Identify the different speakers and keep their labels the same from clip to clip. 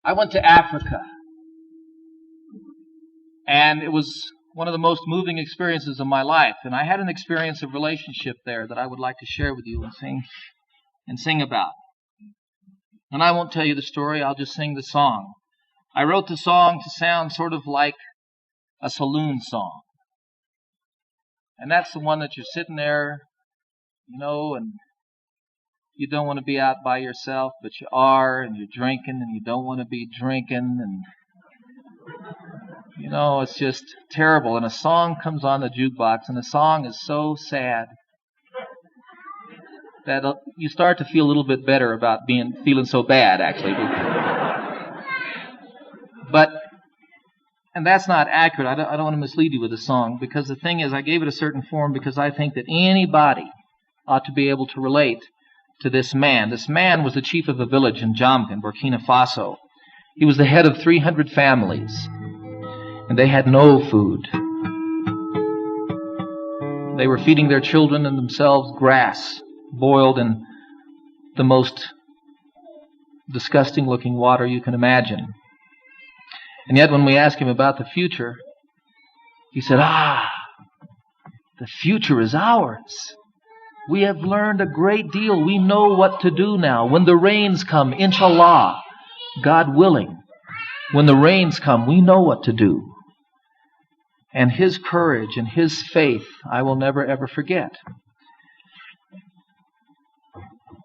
Speaker 1: I went to Africa, and it was one of the most moving experiences of my life. And I had an experience of relationship there that I would like to share with you and sing about. And I won't tell you the story, I'll just sing the song. I wrote the song to sound sort of like a saloon song. And that's the one that you're sitting there, and you don't want to be out by yourself, but you are, and you're drinking, and you don't want to be drinking, and it's just terrible. And a song comes on the jukebox, and the song is so sad that you start to feel a little bit better about feeling so bad, actually. And that's not accurate. I don't want to mislead you with the song, because the thing is, I gave it a certain form because I think that anybody ought to be able to relate to this man. This man was the chief of a village in Jamga, in Burkina Faso. He was the head of 300 families, and they had no food. They were feeding their children and themselves grass, boiled in the most disgusting-looking water you can imagine. And yet when we asked him about the future, he said, the future is ours. We have learned a great deal. We know what to do now. When the rains come, inshallah, God willing, when the rains come, we know what to do. And his courage and his faith, I will never, ever forget.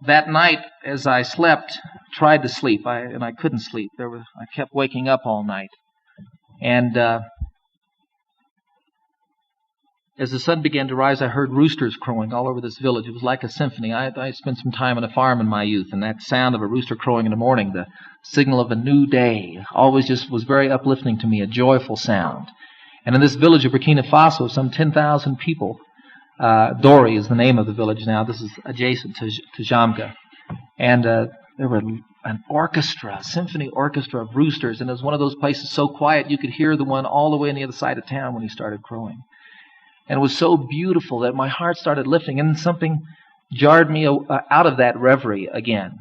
Speaker 1: That night, as I tried to sleep, and I couldn't sleep. I kept waking up all night. And as the sun began to rise, I heard roosters crowing all over this village. It was like a symphony. I spent some time on a farm in my youth, and that sound of a rooster crowing in the morning, the signal of a new day, always just was very uplifting to me, a joyful sound. And in this village of Burkina Faso, some 10,000 people, Dori is the name of the village now. This is adjacent to Jamga. And there were an orchestra, a symphony orchestra of roosters, and it was one of those places so quiet you could hear the one all the way on the other side of town when he started crowing. And it was so beautiful that my heart started lifting, and something jarred me out of that reverie again.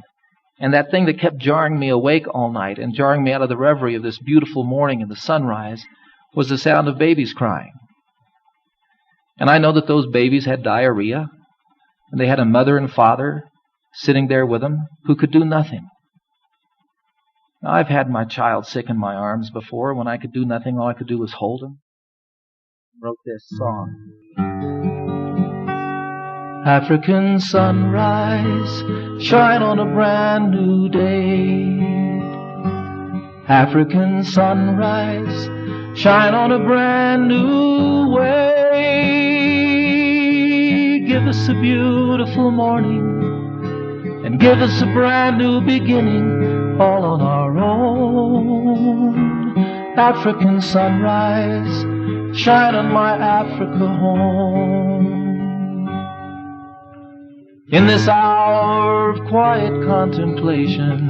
Speaker 1: And that thing that kept jarring me awake all night and jarring me out of the reverie of this beautiful morning and the sunrise was the sound of babies crying. And I know that those babies had diarrhea, and they had a mother and father sitting there with them who could do nothing. Now, I've had my child sick in my arms before. When I could do nothing, all I could do was hold him. I wrote this song. African sunrise, shine on a brand new day. African sunrise, shine on a brand new way. Give us a beautiful morning and give us a brand new beginning, all on our own. African sunrise, shine on my Africa home. In this hour of quiet contemplation,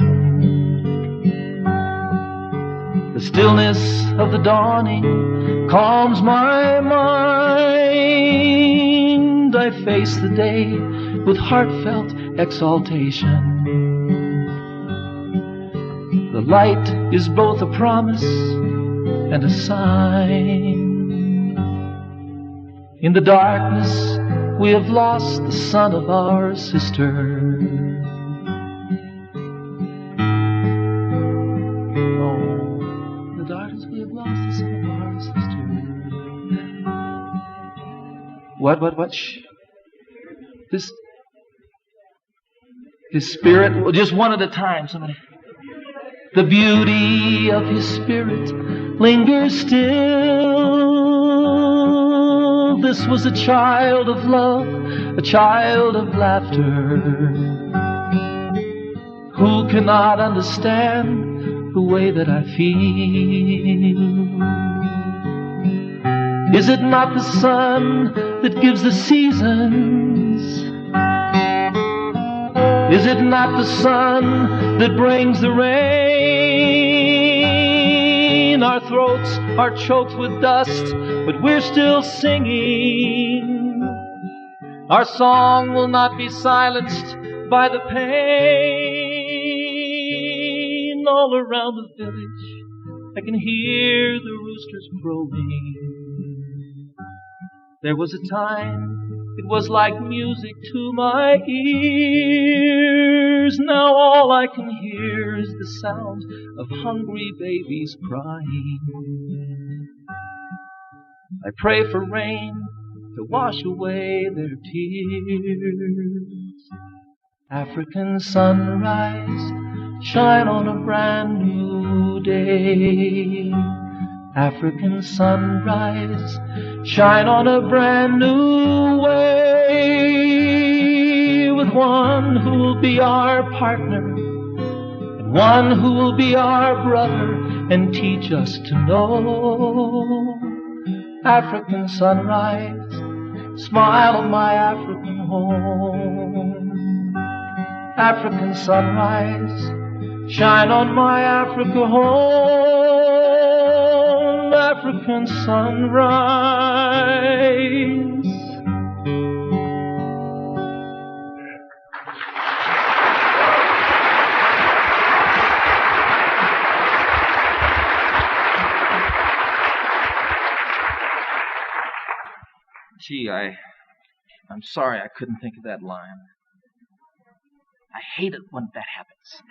Speaker 1: the stillness of the dawning calms my mind. I face the day with heartfelt exaltation. The light is both a promise and a sign. In the darkness we have lost the son of our sister. What? Shh. His spirit, just one at a time, somebody. The beauty of his spirit lingers still. This was a child of love, a child of laughter, who cannot understand the way that I feel. Is it not the sun that gives the seasons? Is it not the sun that brings the rain? Our throats are choked with dust, but we're still singing. Our song will not be silenced by the pain. And all around the village I can hear the roosters crowing. There was a time it was like music to my ears. Now all I can hear is the sound of hungry babies crying. I pray for rain to wash away their tears. African sunrise, shine on a brand new day. African sunrise, shine on a brand new way. With one who'll be our partner, and one who'll be our brother, and teach us to know. African sunrise, smile on my African home. African sunrise, shine on my Africa home. African sunrise. Gee, I'm sorry I couldn't think of that line. I hate it when that happens.